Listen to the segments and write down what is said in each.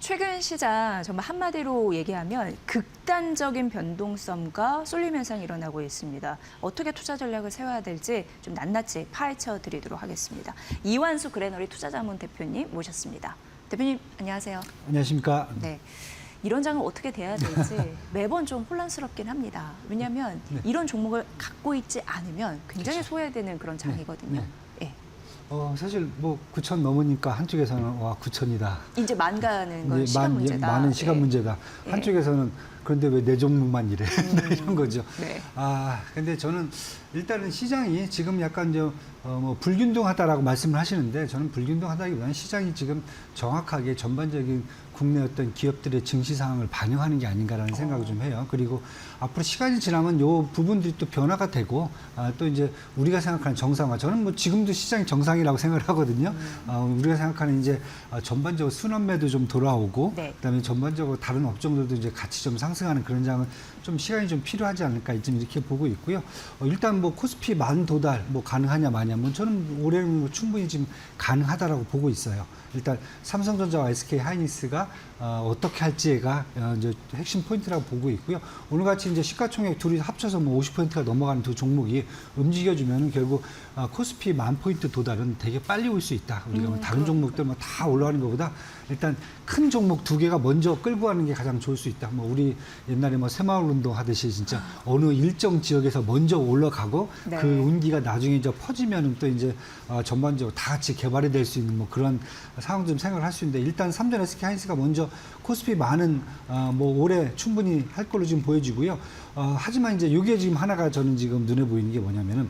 최근 시장 정말 한마디로 얘기하면 극단적인 변동성과 쏠림 현상이 일어나고 있습니다. 어떻게 투자 전략을 세워야 될지 좀 낱낱이 파헤쳐 드리도록 하겠습니다. 이완수 그레너리 투자자문 대표님 모셨습니다. 대표님 안녕하세요. 안녕하십니까. 네. 이런 장은 어떻게 돼야 될지 매번 좀 혼란스럽긴 합니다. 왜냐하면 이런 종목을 갖고 있지 않으면 굉장히 그렇죠. 소외되는 그런 장이거든요. 네. 예. 사실 뭐 9천 넘으니까 한쪽에서는 와 9천이다. 이제 만가는 건 시간 문제다. 많은 시간 예. 문제다. 예. 한쪽에서는 그런데 왜 내 종목만 이래? 이런 거죠. 네. 근데 저는 일단은 시장이 지금 약간 뭐 불균등하다라고 말씀을 하시는데 저는 불균등하다기보다는 시장이 지금 정확하게 전반적인 국내 어떤 기업들의 증시 상황을 반영하는 게 아닌가라는 생각을 좀 해요. 그리고 앞으로 시간이 지나면 요 부분들이 또 변화가 되고 또 이제 우리가 생각하는 정상화. 저는 뭐 지금도 시장이 정상이라고 생각을 하거든요. 우리가 생각하는 이제 전반적으로 순환매도 좀 돌아오고 네. 그다음에 전반적으로 다른 업종들도 이제 같이 좀 상승하는 그런 장은 좀 시간이 좀 필요하지 않을까 좀 이렇게 보고 있고요. 일단 뭐 코스피 만 도달 뭐 가능하냐 마냐 뭐 저는 올해는 뭐 충분히 지금 가능하다라고 보고 있어요. 일단 삼성전자와 SK 하이닉스가 어떻게 할지가 이제 핵심 포인트라고 보고 있고요. 오늘같이 이제 시가총액 둘이 합쳐서 뭐 50%가 넘어가는 두 종목이 움직여주면 결국 코스피 만 포인트 도달은 되게 빨리 올 수 있다. 우리가 뭐 다른 종목들 뭐 다 올라가는 것보다 일단 큰 종목 두 개가 먼저 끌고 가는 게 가장 좋을 수 있다. 뭐 우리 옛날에 뭐 새마을 운동 하듯이 진짜 어느 일정 지역에서 먼저 올라가고 네. 그 운기가 나중에 이제 퍼지면은 또 이제 전반적으로 다 같이 개발이 될 수 있는 뭐 그런 상황 좀 생각을 할 수 있는데 일단 삼전 SK 하이닉스가 먼저 코스피 많은 뭐 올해 충분히 할 걸로 지금 보여지고요. 하지만 이제 이게 지금 하나가 저는 지금 눈에 보이는 게 뭐냐면은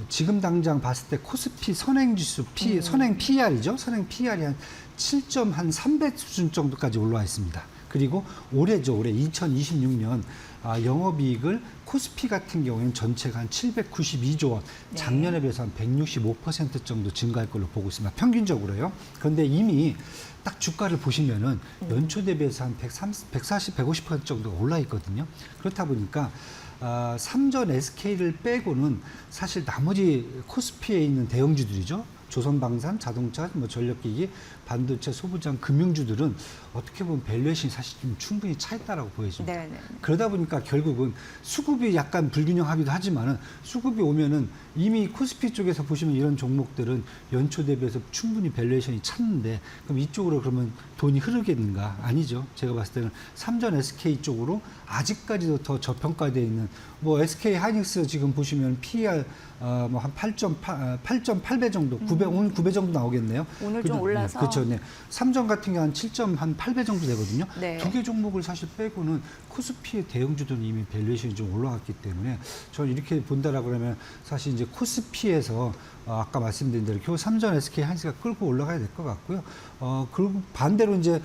지금 당장 봤을 때 코스피 선행지수 선행 PER이죠. 선행 PER이 한 7.3배 수준 정도까지 올라와 있습니다. 그리고 올해죠. 올해 2026년 영업이익을 코스피 같은 경우에는 전체가 한 792조 원, 작년에 비해서 한 165% 정도 증가할 걸로 보고 있습니다. 평균적으로요. 그런데 이미 딱 주가를 보시면은 연초 대비해서 한 140, 150% 정도가 올라 있거든요. 그렇다 보니까 삼전 SK를 빼고는 사실 나머지 코스피에 있는 대형주들이죠. 조선방산, 자동차, 뭐 전력기기, 반도체, 소부장, 금융주들은 어떻게 보면 밸류에이션이 사실 좀 충분히 차 있다라고 보여집니다. 네네. 그러다 보니까 결국은 수급이 약간 불균형하기도 하지만은 수급이 오면은 이미 코스피 쪽에서 보시면 이런 종목들은 연초 대비해서 충분히 밸류에이션이 찼는데 그럼 이쪽으로 그러면 돈이 흐르겠는가? 아니죠. 제가 봤을 때는 삼전 SK 쪽으로 아직까지도 더 저평가되어 있는 뭐 SK 하이닉스 지금 보시면 PER 뭐 한 8.8배 정도, 9배, 오늘 9배 정도 나오겠네요. 오늘 좀 올라서. 그렇죠. 네. 삼전 같은 경우 한 7.8배 정도 되거든요. 네. 두 개 종목을 사실 빼고는 코스피의 대형주들은 이미 밸류에이션이 좀 올라갔기 때문에 저는 이렇게 본다라고 그러면 사실 이제 코스피에서 아까 말씀드린 대로 겨우 삼전 SK 하이닉스가 끌고 올라가야 될 것 같고요. 그리고 반대로 이제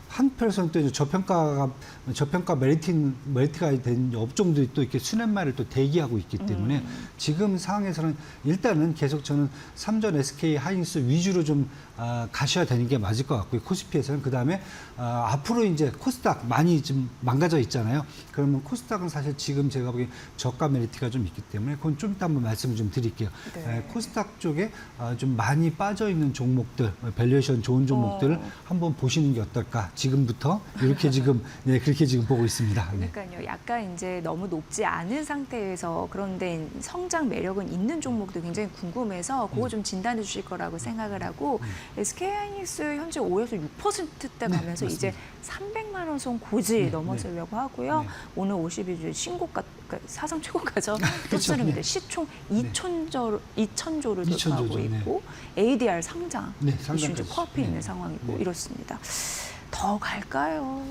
한편에서는 또 이제 저평가 메리트가 된 업종들이 또 이렇게 수렴말을 또 대기하고 있기 때문에 지금 상황에서는 일단은 계속 저는 삼전 SK 하이닉스 위주로 좀 가셔야 되는 게 맞을 것 같고요. 코스피에서는 그다음에 앞으로 이제 코스닥 많이 좀 망가져 있잖아요. 그러면 코스닥은 사실 지금 제가 보기엔 저가 메리트가 좀 있기 때문에 그건 좀 이따 한번 말씀을 좀 드릴게요. 네. 코스닥 쪽에 좀 많이 빠져 있는 종목들, 밸류에이션 좋은 종목들을 한번 보시는 게 어떨까? 지금부터 이렇게 지금 그렇게 지금 보고 있습니다. 네. 그러니까요. 약간 이제 너무 높지 않은 상태에서 그런데 성장 매력은 있는 종목도 굉장히 궁금해서 그거 좀 진단해 주실 거라고 생각을 하고 SK하이닉스 현재 5에서 6%대 가면서 이제 300만 원 선 고지 넘어서려고 하고요. 네. 오늘 52주 신고가 그러니까 사상 최고가죠. 그렇죠. 떴습니다. 네. 시총 2천조를 돌파하고 2,000조죠. 있고 ADR 상장 상장까지. 이슈 좀 코앞에 있는 상황이고 이렇습니다. 더 갈까요?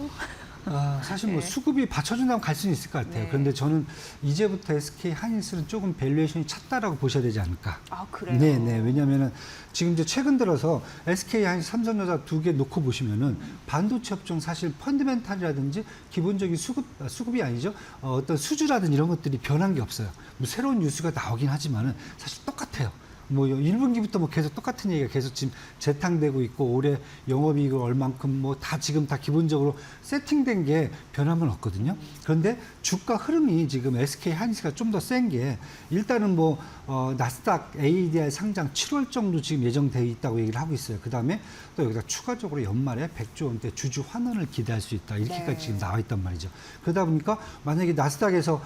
사실 뭐 수급이 받쳐준다면 갈 수는 있을 것 같아요. 네. 그런데 저는 이제부터 SK 하이닉스는 조금 밸류에이션이 찼다라고 보셔야 되지 않을까. 그래요? 네. 왜냐하면은 지금 이제 최근 들어서 SK 하이닉스, 삼성전자 두 개 놓고 보시면은 반도체 업종 사실 펀드멘탈이라든지 기본적인 수급이 아니죠. 어떤 수주라든지 이런 것들이 변한 게 없어요. 뭐 새로운 뉴스가 나오긴 하지만은 사실 똑같아요. 뭐 1분기부터 뭐 계속 똑같은 얘기가 계속 지금 재탕되고 있고 올해 영업이익을 얼만큼 뭐 다 지금 다 기본적으로 세팅된 게 변함은 없거든요. 그런데 주가 흐름이 지금 SK 하이닉스가 좀 더 센 게 일단은 뭐 나스닥 ADR 상장 7월 정도 지금 예정돼 있다고 얘기를 하고 있어요. 그다음에 또 여기다 추가적으로 연말에 100조 원대 주주 환원을 기대할 수 있다. 이렇게까지 네. 지금 나와 있단 말이죠. 그러다 보니까 만약에 나스닥에서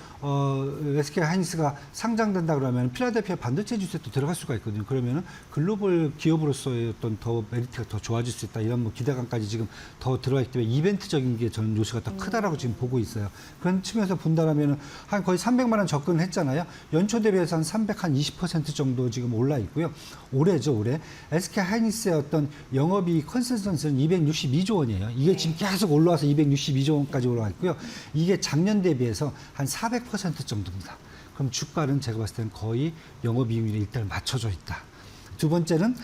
SK 하이닉스가 상장된다 그러면 필라델피아 반도체 지수에 또 들어갈 수가 있거든요. 그러면은 글로벌 기업으로서의 어떤 더 메리트가 더 좋아질 수 있다. 이런 뭐 기대감까지 지금 더 들어가 있기 때문에 이벤트적인 게 저는 요소가 더 크다라고 지금 보고 있어요. 그런 측면에서 본다라면은 한 거의 300만 원 접근을 했잖아요. 연초 대비해서 한 320% 정도 지금 올라 있고요. 올해죠, 올해. SK 하이닉스의 어떤 영업이익 컨센서스는 262조 원이에요. 이게 지금 계속 올라와서 262조 원까지 올라와 있고요. 이게 작년 대비해서 한 400% 정도입니다. 그럼 주가는 제가 봤을 때는 거의 영업이익률에 일단 맞춰져 있다. 두 번째는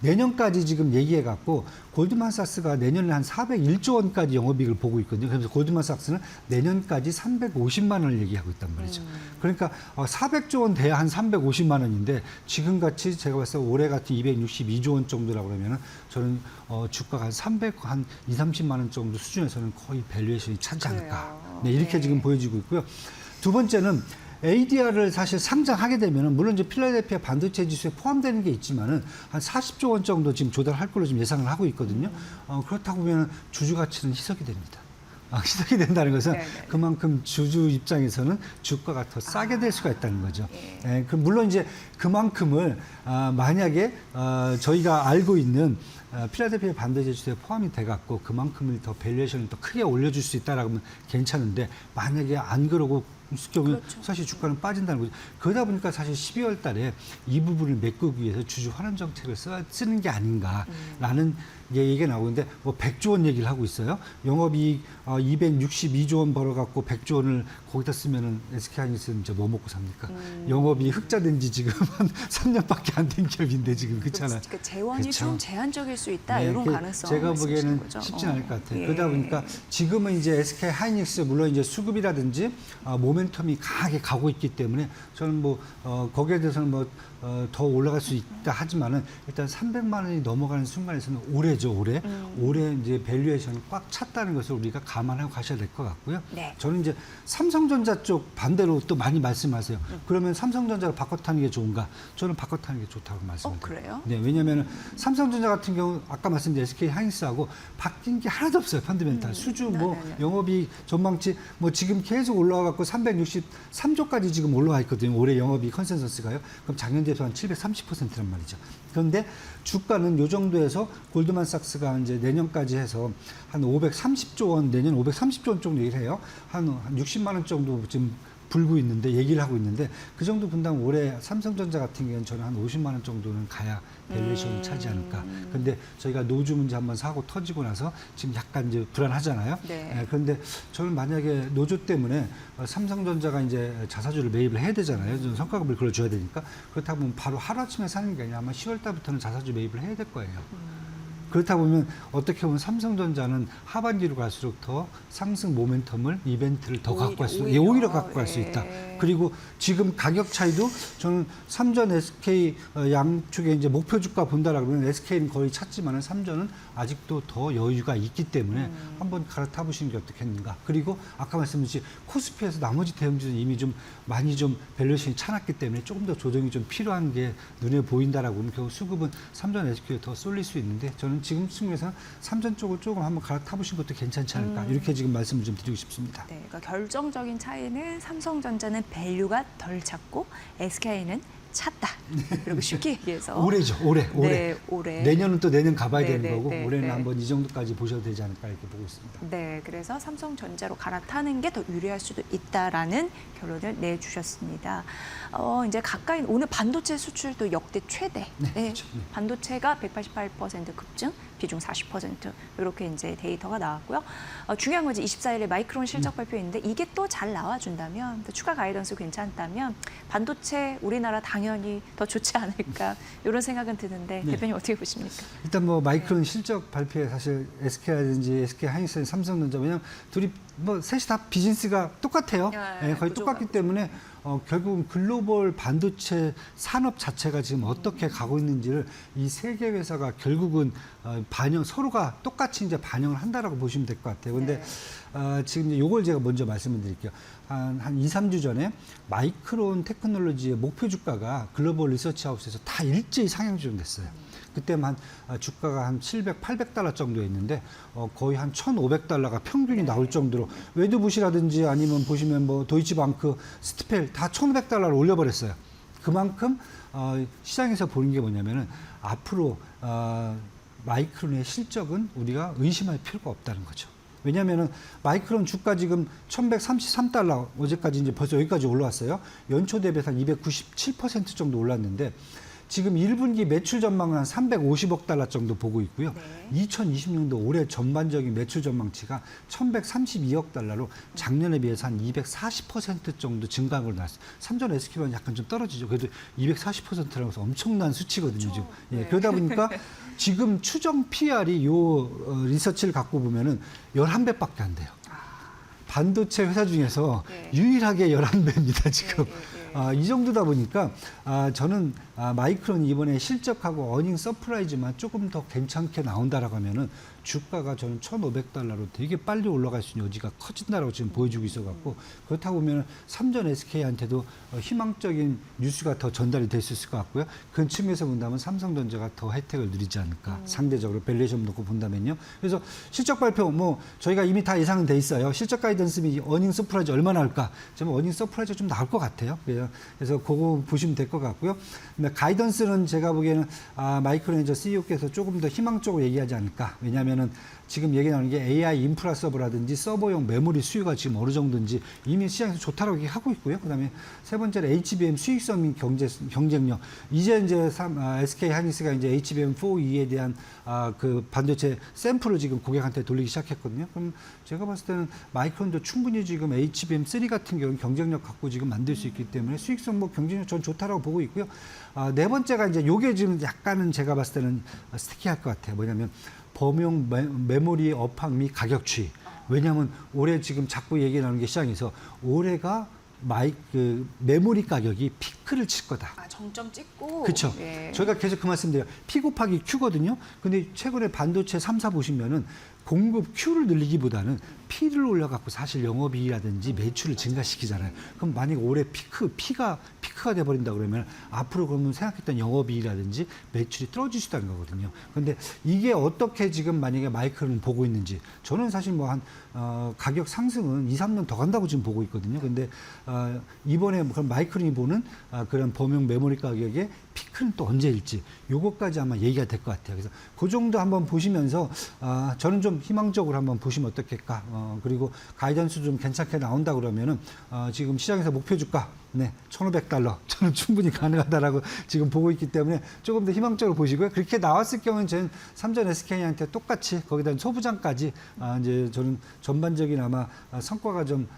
내년까지 지금 얘기해갖고 골드만삭스가 내년에 한 401조 원까지 영업이익을 보고 있거든요. 그래서 골드만삭스는 내년까지 350만 원을 얘기하고 있단 말이죠. 그러니까 400조 원 돼야 한 350만 원인데 지금같이 제가 봤을 때 올해 같은 262조 원 정도라고 그러면은 저는 주가가 한 2, 30만 원 정도 수준에서는 거의 밸류에이션이 차지 않을까. 네, 이렇게 네. 지금 보여지고 있고요. 두 번째는 ADR을 사실 상장하게 되면은 물론 이제 필라델피아 반도체 지수에 포함되는 게 있지만은 한 40조 원 정도 지금 조달할 걸로 지금 예상을 하고 있거든요. 그렇다고 보면 주주 가치는 희석이 됩니다. 희석이 된다는 것은 네네. 그만큼 주주 입장에서는 주가가 더 싸게 될 수가 있다는 거죠. 예. 물론 이제 그만큼을 만약에 저희가 알고 있는 필라델피아 반도체 지수에 포함이 돼갖고 그만큼을 더 밸류에이션을 더 크게 올려줄 수 있다라고 하면 괜찮은데 만약에 안 그러고 경우에 그렇죠. 사실 주가는 빠진다는 거죠. 그러다 보니까 사실 12월 달에 이 부분을 메꾸기 위해서 주주 환원 정책을 쓰는 게 아닌가라는 얘기가 나오는데 뭐 100조 원 얘기를 하고 있어요. 영업이익 262조 원 벌어갖고 100조 원을 거기다 쓰면은 SK하이닉스는 이제 뭐 먹고 삽니까? 영업이익 흑자된 지 지금 한 3년밖에 안 된 기업인데 지금 그렇잖아요. 그러니까 재원이 그렇죠. 좀 제한적일 수 있다 네, 이런 그게 가능성 제가 보기에는 거죠? 쉽진 않을 것 같아요. 예. 그러다 보니까 지금은 이제 SK 하이닉스 물론 이제 수급이라든지 모멘텀이 강하게 가고 있기 때문에 저는 뭐 거기에 대해서는 뭐 더 올라갈 수 있다 하지만은 일단 300만 원이 넘어가는 순간에서는 올해죠, 올해. 올해 이제 밸류에이션이 꽉 찼다는 것을 우리가 감안하고 가셔야 될 것 같고요. 네. 저는 이제 삼성전자 쪽 반대로 또 많이 말씀하세요. 그러면 삼성전자를 바꿔 타는 게 좋은가? 저는 바꿔 타는 게 좋다고 말씀을 드려요. 그래요? 네, 왜냐하면 삼성전자 같은 경우 아까 말씀드린 SK 하이닉스하고 바뀐 게 하나도 없어요. 펀더멘탈 수주 뭐 네네네. 영업이익 전망치 뭐 지금 계속 올라와 갖고 363조까지 지금 올라와 있거든요. 올해 영업이익 컨센서스가요. 그럼 작년 대비 한 730%란 말이죠. 그런데 주가는 요 정도에서 골드만삭스가 이제 내년까지 해서 한 530조 원 내년 530조 원 정도 얘기를 해요. 한 60만 원 정도 지금 불고 있는데 얘기를 하고 있는데 그 정도 분당 올해 삼성전자 같은 경우는 저는 한 50만 원 정도는 가야 밸류에이션을 차지 않을까. 근데 저희가 노조 문제 한번 사고 터지고 나서 지금 약간 이제 불안하잖아요. 네. 그런데 저는 만약에 노조 때문에 삼성전자가 이제 자사주를 매입을 해야 되잖아요. 좀 성과급을 걸어줘야 되니까. 그렇다 보면 바로 하루아침에 사는 게 아니라 아마 10월 달부터는 자사주 매입을 해야 될 거예요. 그렇다 보면 어떻게 보면 삼성전자는 하반기로 갈수록 더 상승 모멘텀을 이벤트를 더 갖고 갈 수, 오히려 갖고 갈 수 있다. 그리고 지금 가격 차이도 저는 삼전 SK 양쪽에 이제 목표 주가 본다라고 그러면 SK는 거의 찼지만은 삼전은 아직도 더 여유가 있기 때문에 한번 갈아타 보시는 게 어떻겠는가. 그리고 아까 말씀드렸듯이 코스피에서 나머지 대형주는 이미 좀 많이 좀 밸류에이션이 차놨기 때문에 조금 더 조정이 좀 필요한 게 눈에 보인다라고 하면 결국 수급은 삼전 SK에 더 쏠릴 수 있는데 저는 지금 측면에서는 삼전 쪽을 조금 한번 갈아타 보시는 것도 괜찮지 않을까. 이렇게 지금 말씀을 좀 드리고 싶습니다. 네, 그러니까 결정적인 차이는 삼성전자는 밸류가 덜 찼고 SK는 찼다. 그리고 쉽게 얘기해서 올해죠, 올해. 네, 올해. 내년은 또 내년 가봐야 네, 되는 네, 거고 네, 올해는 네. 한번 이 정도까지 보셔도 되지 않을까 이렇게 보고 있습니다. 네, 그래서 삼성전자로 갈아타는 게 더 유리할 수도 있다라는 결론을 내주셨습니다. 이제 가까이 오늘 반도체 수출도 역대 최대. 네, 그렇죠. 네. 반도체가 188% 급증, 비중 40% 이렇게 이제 데이터가 나왔고요. 중요한 건 이제 24일에 마이크론 실적 발표인데 이게 또 잘 나와준다면, 또 추가 가이던스 괜찮다면 반도체 우리나라 당연히 더 좋지 않을까 이런 생각은 드는데 네. 대표님 어떻게 보십니까? 일단 뭐 마이크론 실적 발표에 사실 SK라든지 SK 하이닉스, 삼성전자 왜냐면 둘이 뭐 셋이 다 비즈니스가 똑같아요. 네, 거의 구조가 똑같기 때문에 결국은 글로벌 반도체 산업 자체가 지금 어떻게 가고 있는지를 이 세 개 회사가 결국은 서로가 똑같이 이제 반영을 한다라고 보시면 될 것 같아요. 근데 지금 이제 요걸 제가 먼저 말씀을 드릴게요. 한 2, 3주 전에 마이크론 테크놀로지의 목표 주가가 글로벌 리서치 하우스에서 다 일제히 상향 조정됐어요. 그때만 주가가 한 700, 800달러 정도였는데 거의 한 1,500달러가 평균이 나올 정도로 웨드부시라든지 아니면 보시면 뭐 도이치방크, 스티펠 다 1,500달러를 올려버렸어요. 그만큼 시장에서 보는 게 뭐냐면은 앞으로 마이크론의 실적은 우리가 의심할 필요가 없다는 거죠. 왜냐하면은 마이크론 주가 지금 1,133달러 어제까지 이제 벌써 여기까지 올라왔어요. 연초 대비해서 한 297% 정도 올랐는데 지금 1분기 매출 전망은 한 350억 달러 정도 보고 있고요. 2020년도 올해 전반적인 매출 전망치가 1,132억 달러로 작년에 비해서 한 240% 정도 증가한 나왔어요. 삼전 SK는 약간 좀 떨어지죠. 그래도 240%라고 해서 엄청난 수치거든요. 지금. 예, 그러다 보니까 지금 추정 PR이 요 리서치를 갖고 보면은 11배밖에 안 돼요. 반도체 회사 중에서 유일하게 11배입니다, 지금. 이 정도다 보니까 저는 마이크론이 이번에 실적하고 어닝 서프라이즈만 조금 더 괜찮게 나온다라고 하면은 주가가 저는 1,500달러로 되게 빨리 올라갈 수 있는 여지가 커진다라고 지금 보여주고 있어갖고 그렇다고 보면 삼전 SK한테도 희망적인 뉴스가 더 전달이 될 수 있을 것 같고요. 그 측면에서 본다면 삼성전자가 더 혜택을 누리지 않을까. 상대적으로 밸류에이션 놓고 본다면요. 그래서 실적 발표 뭐 저희가 이미 다 예상은 돼 있어요. 실적 가이던스 및 어닝 서프라이즈 얼마나 나올까. 저는 어닝 서프라이즈가 좀 나올 것 같아요. 그래서 그거 보시면 될 것 같고요. 근데 가이던스는 제가 보기에는 마이크론 CEO께서 조금 더 희망적으로 얘기하지 않을까. 왜냐하면은 지금 얘기 나오는 게 AI 인프라 서버라든지 서버용 메모리 수요가 지금 어느 정도인지 이미 시장에서 좋다라고 얘기하고 있고요. 그다음에 세 번째로 HBM 수익성 및 경쟁력. 이제 SK 하이닉스가 이제 HBM4E에 대한 그 반도체 샘플을 지금 고객한테 돌리기 시작했거든요. 그럼 제가 봤을 때는 마이크론도 충분히 지금 HBM3 같은 경우는 경쟁력 갖고 지금 만들 수 있기 때문에 수익성 뭐 경쟁력 전 좋다라고 보고 있고요. 네 번째가 이제 요게 지금 약간은 제가 봤을 때는 스티키할 것 같아요. 뭐냐면 범용 메모리 업황 및 가격 추이. 왜냐하면 올해 지금 자꾸 얘기 나오는 게 시장에서 올해가 메모리 가격이 피크를 칠 거다. 정점 찍고. 그렇죠. 저희가 계속 그 말씀드려요. P 곱하기 Q거든요. 근데 최근에 반도체 3사 보시면은 공급 Q를 늘리기보다는 P를 올려갖고 사실 영업이익이라든지 매출을 증가시키잖아요. 그럼 만약에 올해 피크가 돼버린다 그러면 앞으로 그러면 생각했던 영업이익이라든지 매출이 떨어질 수 있다는 거거든요. 근데 이게 어떻게 지금 만약에 마이크론은 보고 있는지 저는 사실 뭐 가격 상승은 2, 3년 더 간다고 지금 보고 있거든요. 근데 이번에 그럼 마이크론이 보는 그런 범용 메모리 가격의 피크는 또 언제일지 요것까지 아마 얘기가 될 것 같아요. 그래서 그 정도 한번 보시면서 저는 좀 희망적으로 한번 보시면 어떻겠까. 그리고 가이던스 좀 괜찮게 나온다 그러면은 지금 시장에서 목표 주가 1,500달러 저는 충분히 가능하다라고 지금 보고 있기 때문에 조금 더 희망적으로 보시고요. 그렇게 나왔을 경우는 저는 삼전 SK한테 똑같이 거기다 소부장까지 이제 저는 전반적인 아마 성과가 좀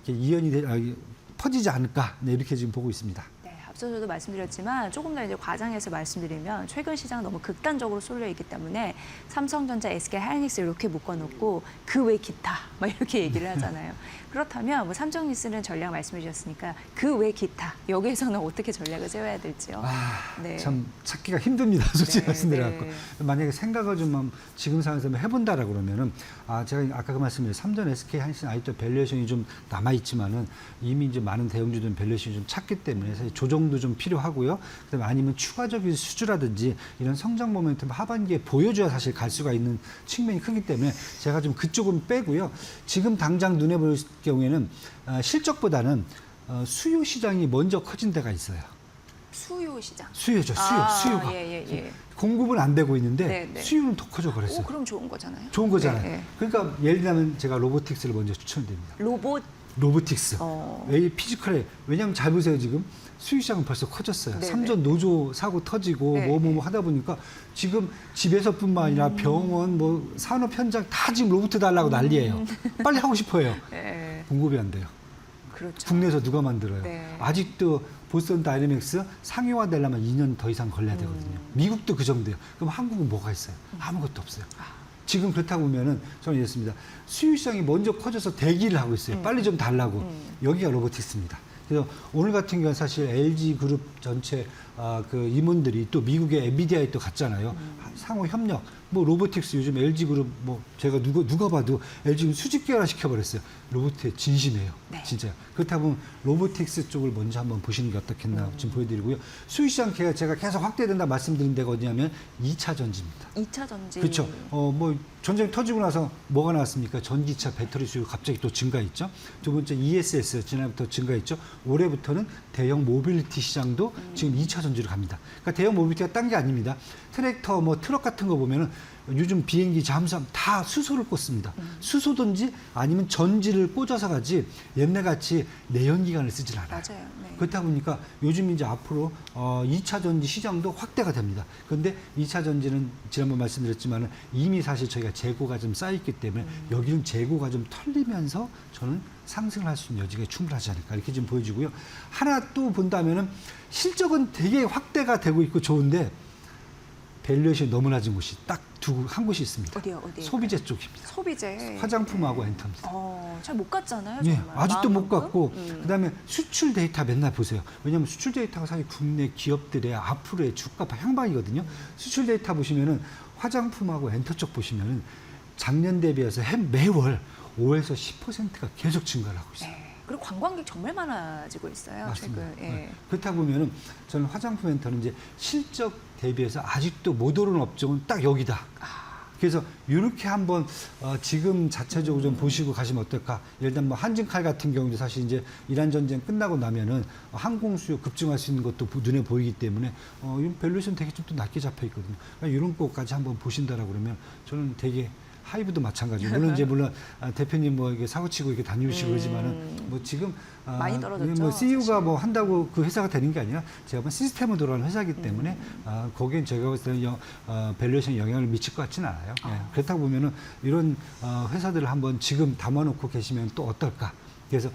이렇게 퍼지지 않을까 이렇게 지금 보고 있습니다. 앞서서도 말씀드렸지만 조금 더 이제 과장해서 말씀드리면 최근 시장 너무 극단적으로 쏠려 있기 때문에 삼성전자, SK 하이닉스 이렇게 묶어놓고 그 외 기타 막 이렇게 얘기를 하잖아요. 그렇다면 뭐 삼성니스는 전략 말씀해 주셨으니까 그 외 기타 여기에서는 어떻게 전략을 세워야 될지요? 참 찾기가 힘듭니다. 솔직히 말씀드려갖고 만약에 생각을 좀 지금 상황에서 해본다라고 그러면은 제가 아까 그 말씀드린 삼전 SK 하이닉스 아직도 밸류에이션이 좀 남아 있지만은 이미 이제 많은 대형주들은 밸류에이션이 좀 찼기 때문에 사실 조정도 좀 필요하고요. 그다음에 아니면 추가적인 수주라든지 이런 성장 모멘텀 하반기에 보여줘야 사실 갈 수가 있는 측면이 크기 때문에 제가 좀 그쪽은 빼고요. 지금 당장 눈에 보일 경우에는 실적보다는 수요 시장이 먼저 커진 데가 있어요. 수요 시장. 수요죠. 수요가. 공급은 안 되고 있는데 수요는 더 커져 버렸어요. 그럼 좋은 거잖아요. 좋은 거잖아요. 그러니까 예를 들면 제가 로보틱스를 먼저 추천드립니다. 로보틱스. 피지컬에 왜냐하면 잘 보세요 지금 수요 시장은 벌써 커졌어요. 삼전 노조 사고 터지고 뭐 하다 보니까 지금 집에서뿐만 아니라 병원 뭐 산업 현장 다 지금 로봇 달라고 난리예요. 빨리 하고 싶어요. 공급이 안 돼요. 그렇죠. 국내에서 누가 만들어요? 아직도 보스턴 다이내믹스 상용화 되려면 2년 더 이상 걸려야 되거든요. 미국도 그 정도예요. 그럼 한국은 뭐가 있어요? 아무것도 없어요. 지금 그렇다고 보면은 저는 이랬습니다. 수요 시장이 먼저 커져서 대기를 하고 있어요. 빨리 좀 달라고. 여기가 로보틱스입니다. 그래서 오늘 같은 경우는 사실 LG 그룹 전체 그 임원들이 또 미국의 엔비디아에 또 갔잖아요. 상호 협력. 뭐 로보틱스 요즘 LG 그룹 뭐 제가 누가 봐도 LG 수직 계열화 시켜버렸어요. 로보트의 진심이에요. 네. 진짜. 그렇다 보면 로보틱스 쪽을 먼저 한번 보시는 게 어떻겠나 지금 보여드리고요. 수요 시장 제가 계속 확대된다 말씀드린 데가 어디냐면 2차 전지입니다. 2차 전지. 그렇죠. 뭐 전쟁 터지고 나서 뭐가 나왔습니까? 전기차 배터리 수요 갑자기 또 증가했죠. 두 번째 ESS 지난해부터 증가했죠. 올해부터는 대형 모빌리티 시장도 지금 2차 전지로 갑니다. 그러니까 대형 모빌리티가 딴 게 아닙니다. 트랙터, 뭐 트럭 같은 거 보면은 요즘 비행기, 잠수함 다 수소를 꽂습니다. 수소든지 아니면 전지를 꽂아서 가지 옛날같이 내연기관을 쓰질 않아요. 맞아요. 네. 그렇다 보니까 요즘 이제 앞으로 2차 전지 시장도 확대가 됩니다. 그런데 2차 전지는 지난번 말씀드렸지만 이미 사실 저희가 재고가 좀 쌓여있기 때문에 여기는 재고가 좀 털리면서 저는 상승을 할 수 있는 여지가 충분하지 않을까 이렇게 좀 보여지고요. 하나 또 본다면은 실적은 되게 확대가 되고 있고 좋은데 밸류에이션이 너무 낮은 곳이 딱 한 곳이 있습니다. 어디요? 소비재 쪽입니다. 소비재. 화장품하고 엔터입니다. 잘 못 갔잖아요. 네, 정말. 아직도 못 마음만큼? 갔고 그다음에 수출 데이터 맨날 보세요. 왜냐하면 수출 데이터가 사실 국내 기업들의 앞으로의 주가 향방이거든요. 수출 데이터 보시면은 화장품하고 엔터 쪽 보시면은 작년 대비해서 매월 5에서 10%가 계속 증가를 하고 있어요. 네. 그리고 관광객 정말 많아지고 있어요. 맞습니다. 최근. 예. 네. 그렇다 보면은 저는 화장품 엔터는 이제 실적 대비해서 아직도 못 오른 업종은 딱 여기다. 그래서 이렇게 한번 지금 자체적으로 좀 보시고 가시면 어떨까? 예를 들면 뭐 한진칼 같은 경우도 사실 이제 이란 전쟁 끝나고 나면은 항공 수요 급증할 수 있는 것도 눈에 보이기 때문에 이 밸류에이션 되게 좀 또 낮게 잡혀 있거든요. 그러니까 이런 것까지 한번 보신다라고 그러면 저는 되게 하이브도 마찬가지고 물론 대표님 뭐 이게 사고치고 이렇게 다니시고 그러지만은 뭐 지금 많이 떨어졌죠, 뭐 CEO가 사실. 뭐 한다고 그 회사가 되는 게 아니라 제가 보면 시스템으로 돌아가는 회사이기 때문에 거기엔 제가 봤을 때는 밸류에이션에 영향을 미칠 것 같지는 않아요. 예. 그렇다고 보면은 이런 회사들을 한번 지금 담아놓고 계시면 또 어떨까? 그래서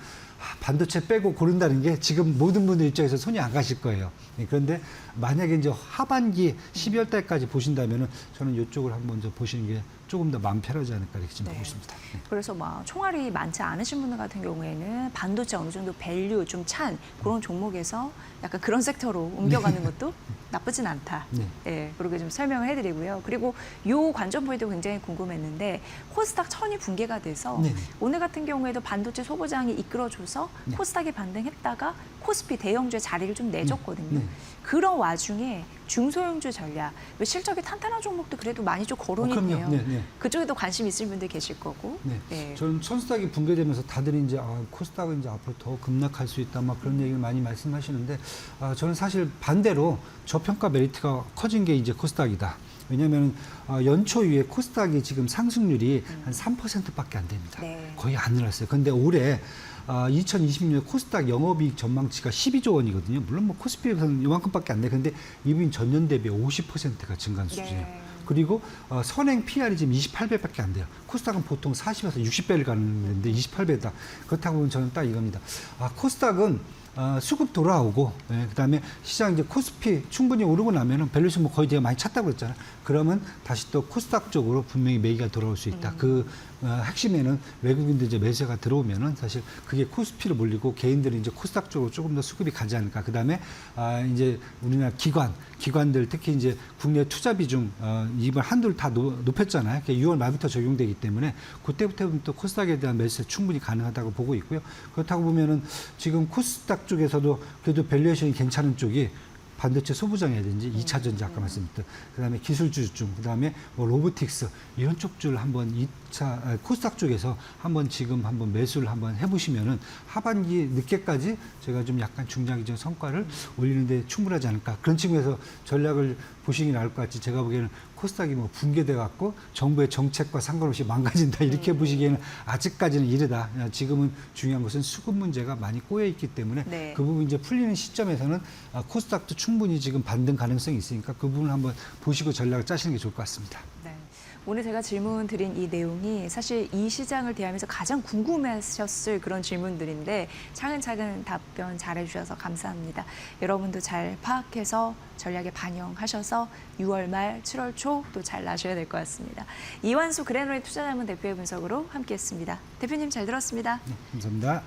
반도체 빼고 고른다는 게 지금 모든 분들 입장에서 손이 안 가실 거예요. 예, 그런데 만약에 이제 하반기 12월 달까지 보신다면은 저는 이쪽을 한번 좀 보시는 게 조금 더 마음 편하지 않을까 이렇게 지금 보고 있습니다. 네. 그래서 막 총알이 많지 않으신 분들 같은 경우에는 반도체 어느 정도 밸류 좀 찬 그런 종목에서 약간 그런 섹터로 옮겨가는 것도 나쁘진 않다. 네. 예, 그렇게 좀 설명을 해드리고요. 그리고 요 관전 포인트 굉장히 궁금했는데 코스닥 1000이 붕괴가 돼서 네. 오늘 같은 경우에도 반도체 소부장이 이끌어줘서 네. 코스닥이 반등했다가 코스피 대형주의 자리를 좀 내줬거든요. 네. 그런 와중에 중소형주 전략, 실적이 탄탄한 종목도 그래도 많이 좀 거론이 그럼요. 돼요. 네, 네. 그쪽에도 관심 있을 분들 계실 거고. 네. 예. 저는 코스닥이 붕괴되면서 다들 이제 코스닥은 이제 앞으로 더 급락할 수 있다 막 그런 얘기를 많이 말씀하시는데 저는 사실 반대로 저평가 메리트가 커진 게 이제 코스닥이다. 왜냐하면 연초 이후에 코스닥이 지금 상승률이 한 3%밖에 안 됩니다. 네. 거의 안 늘었어요. 근데 올해 2020년 코스닥 영업이익 전망치가 12조 원이거든요. 물론 뭐 코스피에서는 이만큼밖에 안 돼. 근데 이분 전년 대비 50%가 증가한 수준이에요. 네. 그리고 선행 PR이 지금 28배밖에 안 돼요. 코스닥은 보통 40에서 60배를 가는데 28배다. 그렇다고 보면 저는 딱 이겁니다. 코스닥은 수급 돌아오고, 그다음에 시장 이제 코스피 충분히 오르고 나면은 밸류에이션 뭐 거의 제가 많이 찼다고 그랬잖아요. 그러면 다시 또 코스닥 쪽으로 분명히 매기가 돌아올 수 있다. 그 핵심에는 외국인들 이제 매수가 들어오면은 사실 그게 코스피로 몰리고 개인들이 이제 코스닥 쪽으로 조금 더 수급이 가지 않을까. 그다음에 이제 우리나라 기관들 특히 이제 국내 투자 비중 이번 한도를 다 높였잖아요. 6월 말부터 적용되기 때문에 그때부터 코스닥에 대한 매수 충분히 가능하다고 보고 있고요. 그렇다고 보면은 지금 코스닥 쪽에서도 그래도 밸류에이션이 괜찮은 쪽이 반도체 소부장이라든지 2차 전지 아까 말씀드렸던 그다음에 기술주 중 그다음에 뭐 로보틱스 이런 쪽줄 한번 2차 코스닥 쪽에서 한번 지금 한번 매수를 한번 해보시면은 하반기 늦게까지 제가 좀 약간 중장기적 성과를 올리는데 충분하지 않을까 그런 측면에서 전략을 보시기 나을 것 같지 제가 보기에는 코스닥이 뭐 붕괴돼 갖고 정부의 정책과 상관없이 망가진다 이렇게 보시기에는 아직까지는 이르다. 지금은 중요한 것은 수급 문제가 많이 꼬여 있기 때문에 네. 그 부분 이제 풀리는 시점에서는 코스닥도 충분히 지금 반등 가능성이 있으니까 그 부분을 한번 보시고 전략을 짜시는 게 좋을 것 같습니다. 네. 오늘 제가 질문 드린 이 내용이 사실 이 시장을 대하면서 가장 궁금해하셨을 그런 질문들인데 차근차근 답변 잘해주셔서 감사합니다. 여러분도 잘 파악해서 전략에 반영하셔서 6월 말 7월 초 또 잘 나셔야 될 것 같습니다. 이완수 그레노의 투자자문 대표의 분석으로 함께했습니다. 대표님 잘 들었습니다. 감사합니다.